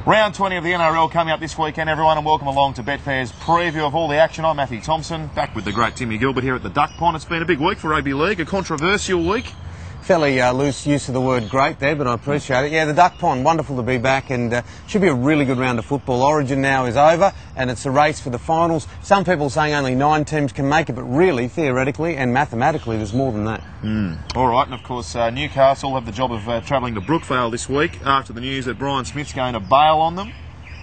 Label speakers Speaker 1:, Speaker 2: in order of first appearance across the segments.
Speaker 1: Round 20 of the NRL coming up this weekend, everyone, and welcome along to Betfair's preview of all the action. I'm Mathew Thompson, back with the great Timmy Gilbert here at the Duck Pond. It's been a big week for rugby league, a controversial week.
Speaker 2: Fairly loose use of the word great there, but I appreciate it. Yeah, the Duck Pond, wonderful to be back, and should be a really good round of football. Origin now is over, and it's a race for the finals. Some people saying only 9 teams can make it, but really, theoretically and mathematically, there's more than that.
Speaker 1: All right, and of course, Newcastle have the job of travelling to Brookvale this week after the news that Brian Smith's going to bail on them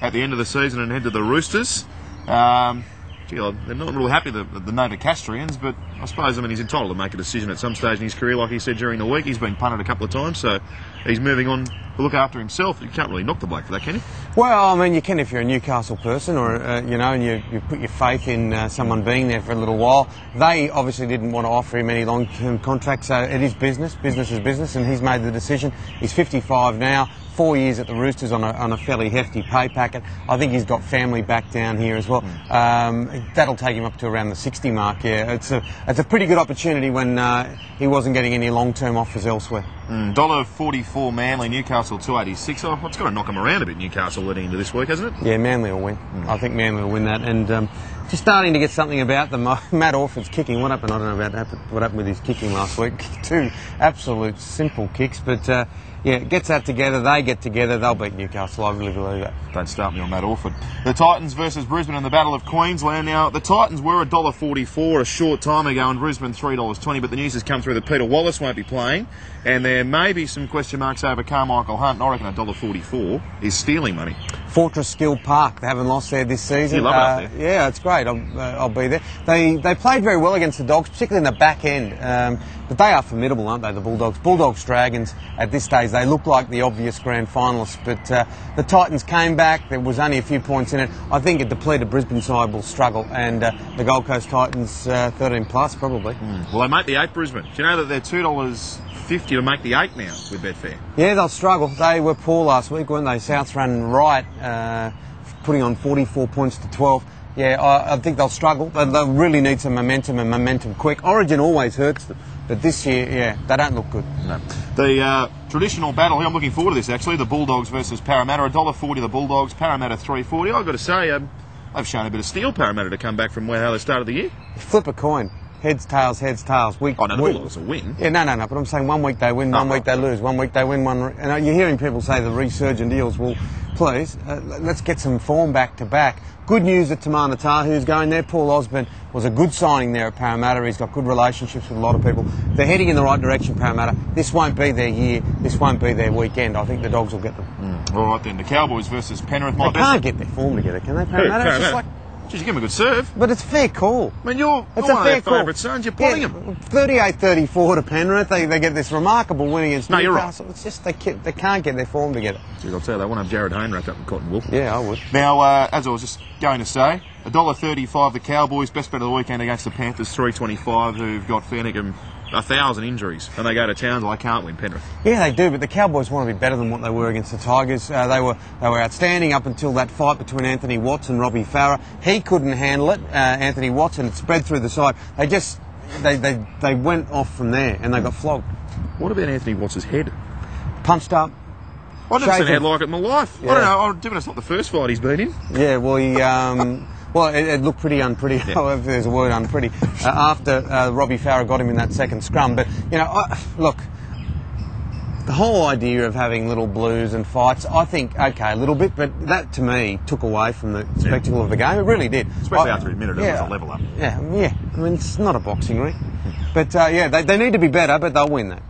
Speaker 1: at the end of the season and head to the Roosters. They're not really happy, the Novocastrians, but I suppose, he's entitled to make a decision at some stage in his career. Like he said during the week, he's been punted a couple of times, so he's moving on to look after himself. You can't really knock the bloke for that, can you?
Speaker 2: Well, you can if you're a Newcastle person, or, and you put your faith in someone being there for a little while. They obviously didn't want to offer him any long-term contracts, so it is business. Business is business, and he's made the decision. He's 55 now. 4 years at the Roosters on a fairly hefty pay packet. I think he's got family back down here as well. That'll take him up to around the 60 mark. Yeah, it's a pretty good opportunity when he wasn't getting any long-term offers elsewhere.
Speaker 1: $1.44 Manly, Newcastle 286. Oh, it's got to knock him around a bit, Newcastle, leading into this week, hasn't it?
Speaker 2: Yeah, Manly will win. I think Manly will win that. And just starting to get something about them. Matt Orford's kicking. What happened? I don't know about what happened with his kicking last week. 2 absolute simple kicks, but yeah, gets that together, they get together, they'll beat Newcastle, I really believe that.
Speaker 1: Don't start me on Matt Orford. The Titans versus Brisbane in the Battle of Queensland. Now, the Titans were $1.44 a short time ago and Brisbane $3.20, but the news has come through that Peter Wallace won't be playing, and there may be some question marks over Carmichael Hunt, and I reckon $1.44 is stealing money.
Speaker 2: Fortress Skill Park, they haven't lost there this season.
Speaker 1: You love it up there.
Speaker 2: Yeah, it's great, I'll be there. They played very well against the Dogs, particularly in the back end, but they are formidable, aren't they, the Bulldogs? Bulldogs-Dragons, at this stage, they look like the obvious grand finalists, but the Titans came back, there was only a few points in it. I think a depleted Brisbane side will struggle, and the Gold Coast Titans 13 plus probably.
Speaker 1: Well, they make the 8 Brisbane. Do you know that they're $2.50 to make the 8 now with Betfair?
Speaker 2: Yeah, they'll struggle. They were poor last week, weren't they? Souths ran right, putting on 44 points to 12. Yeah, I think they'll struggle. They'll really need some momentum, and momentum quick. Origin always hurts them, but this year, yeah, they don't look good.
Speaker 1: No. The traditional battle here, I'm looking forward to this actually, the Bulldogs versus Parramatta. $1.40 the Bulldogs, Parramatta $3.40. I've got to say, they've shown a bit of steel, Parramatta, to come back from how they started the year.
Speaker 2: Flip a coin. Heads, tails, heads, tails.
Speaker 1: The Bulldogs will win.
Speaker 2: Yeah, no, but I'm saying 1 week they win, 1 week they lose, 1 week they win, and you're hearing people say the resurgent Eels. Well, please, let's get some form back to back. Good news that Tamana Tahu's going there. Paul Osborne was a good signing there at Parramatta. He's got good relationships with a lot of people. They're heading in the right direction, Parramatta. This won't be their year. This won't be their weekend. I think the Dogs will get them.
Speaker 1: All right then, the Cowboys versus Penrith.
Speaker 2: They can't get their form together, can they, Parramatta?
Speaker 1: It's just like, you give him a good serve.
Speaker 2: But it's a fair call.
Speaker 1: You're one of their favourite sons. You're putting them.
Speaker 2: 38-34 to Penrith. They get this remarkable win against Newcastle.
Speaker 1: You're right.
Speaker 2: It's just they can't get their form together.
Speaker 1: I'll tell you, they want to have Jared Hayne wrapped up in cotton wool.
Speaker 2: Yeah, I would.
Speaker 1: Now, as I was just going to say, $1.35 the Cowboys, best bet of the weekend against the Panthers, $3.25, who've got Fairnicum 1,000 injuries, and they go to Townsville. I can't win Penrith.
Speaker 2: Yeah, they do, but the Cowboys want to be better than what they were against the Tigers. They were outstanding up until that fight between Anthony Watts and Robbie Farah. He couldn't handle it, Anthony Watts, and it spread through the side. They went off from there, and they got flogged.
Speaker 1: What about Anthony Watts' head?
Speaker 2: Punched up.
Speaker 1: I've never seen a head like it in my life. Yeah. I don't know. It's not the first fight he's been in.
Speaker 2: Yeah, well, he. Well, it looked pretty unpretty, yeah. However there's a word, unpretty, after Robbie Farah got him in that second scrum. But, look, the whole idea of having little blues and fights, I think, okay, a little bit, but that, to me, took away from the spectacle of the game. It really did.
Speaker 1: Especially after he admitted it was a level up.
Speaker 2: Yeah. It's not a boxing ring. But, they need to be better, but they'll win that.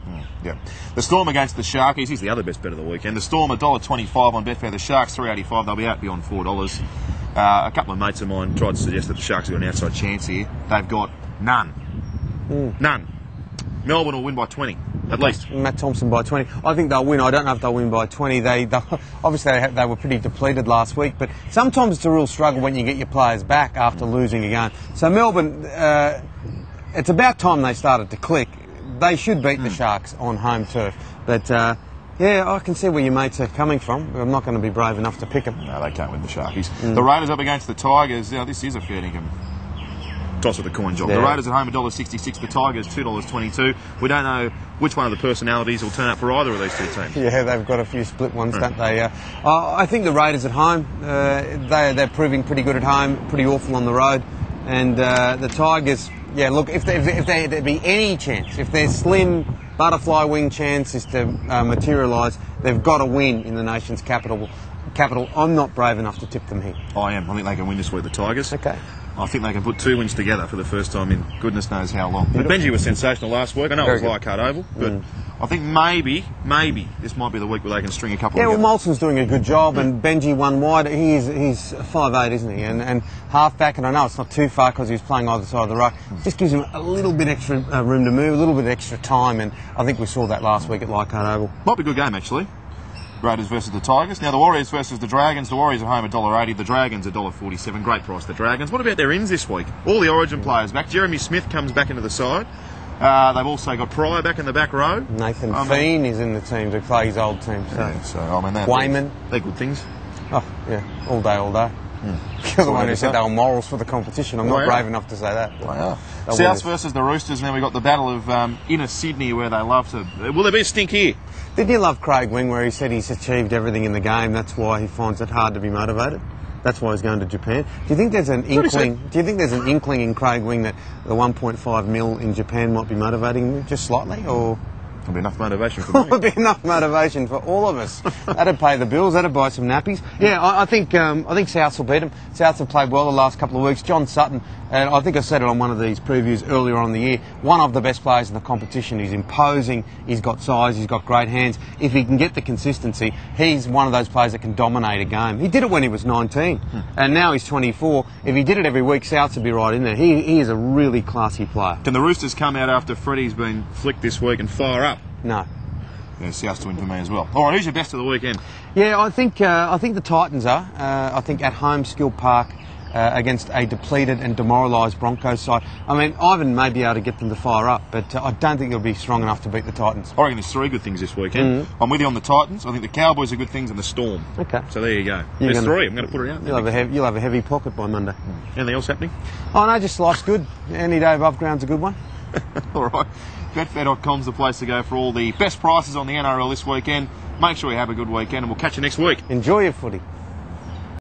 Speaker 1: Yeah. The Storm against the Sharkies. He's the other best bet of the weekend. The Storm $1.25 on Betfair. The Sharks $3.85. They'll be out beyond $4. A couple of mates of mine tried to suggest that the Sharks have got an outside chance here. They've got none. None. Melbourne will win by 20, at least.
Speaker 2: Matt Thompson by 20. I think they'll win. I don't know if they'll win by 20. Obviously, they were pretty depleted last week, but sometimes it's a real struggle when you get your players back after losing a game. So Melbourne, it's about time they started to click. They should beat the Sharks on home turf. But, yeah, I can see where your mates are coming from. I'm not going to be brave enough to pick them.
Speaker 1: No, they can't win the Sharkies. The Raiders up against the Tigers. Now, this is a fair dinkum toss with the coin job.
Speaker 2: Yeah.
Speaker 1: The Raiders at home $1.66, the Tigers $2.22. We don't know which one of the personalities will turn up for either of these two teams.
Speaker 2: Yeah, they've got a few split ones, don't they? I think the Raiders at home, they're proving pretty good at home, pretty awful on the road. And the Tigers, yeah, look, if there'd be any chance, if their slim butterfly wing chance is to materialise, they've got to win in the nation's capital. I'm not brave enough to tip them here.
Speaker 1: I am. I think they can win this week, the Tigers.
Speaker 2: Okay.
Speaker 1: I think they can put 2 wins together for the first time in goodness knows how long. But Benji was sensational last week. I know it was Leichhardt Oval, but I think maybe this might be the week where they can string a couple
Speaker 2: together.
Speaker 1: together.
Speaker 2: Well, Molson's doing a good job, and Benji won wide. He's 5'8", isn't he? And half-back, and I know it's not too far because he's playing either side of the ruck. Just gives him a little bit extra room to move, a little bit extra time, and I think we saw that last week at Leichhardt Oval.
Speaker 1: Might be a good game, actually. Raiders versus the Tigers. Now the Warriors versus the Dragons. The Warriors at home $1.80. The Dragons $1.47. Great price, the Dragons. What about their ins this week? All the Origin players back. Jeremy Smith comes back into the side. They've also got Pryor back in the back row.
Speaker 2: Nathan Feen is in the team to play his old team. So,
Speaker 1: yeah, so I mean,
Speaker 2: Wayman.
Speaker 1: They're good things.
Speaker 2: Oh, yeah, all day, all day. You're the one who said they were morals for the competition. I'm not brave enough to say that.
Speaker 1: They are. South versus the Roosters, and then we've got the battle of inner Sydney where they love to... Will there be a stink here?
Speaker 2: Did you love Craig Wing where he said he's achieved everything in the game, that's why he finds it hard to be motivated? That's why he's going to Japan. Do you think there's an inkling? Do you think there's an inkling in Craig Wing that the 1.5 mil in Japan might be motivating him just slightly, or?
Speaker 1: There'll be enough motivation for me.
Speaker 2: There'll be enough motivation for all of us. That'd pay the bills. That'd buy some nappies. Yeah, I think Souths will beat them. Souths have played well the last couple of weeks. John Sutton, and I think I said it on one of these previews earlier on in the year, one of the best players in the competition. He's imposing. He's got size. He's got great hands. If he can get the consistency, he's one of those players that can dominate a game. He did it when he was 19, and now he's 24. If he did it every week, Souths would be right in there. He is a really classy player.
Speaker 1: Can the Roosters come out after Freddie's been flicked this week and fire up?
Speaker 2: No.
Speaker 1: Yeah, Souths to win for me as well. All right, who's your best of the weekend?
Speaker 2: Yeah, I think the Titans are. I think at home, Skill Park, against a depleted and demoralised Broncos side. I mean, Ivan may be able to get them to fire up, but I don't think they'll be strong enough to beat the Titans.
Speaker 1: I reckon there's 3 good things this weekend. I'm with you on the Titans. I think the Cowboys are good things and the Storm.
Speaker 2: Okay.
Speaker 1: So there you go. There's 3. I'm going to put it out there.
Speaker 2: You'll have a heavy pocket by Monday.
Speaker 1: Anything else happening?
Speaker 2: Oh no, just life's good. Any day above ground's a good one.
Speaker 1: All right. Betfair.com's the place to go for all the best prices on the NRL this weekend. Make sure you have a good weekend and we'll catch you next week.
Speaker 2: Enjoy your footy.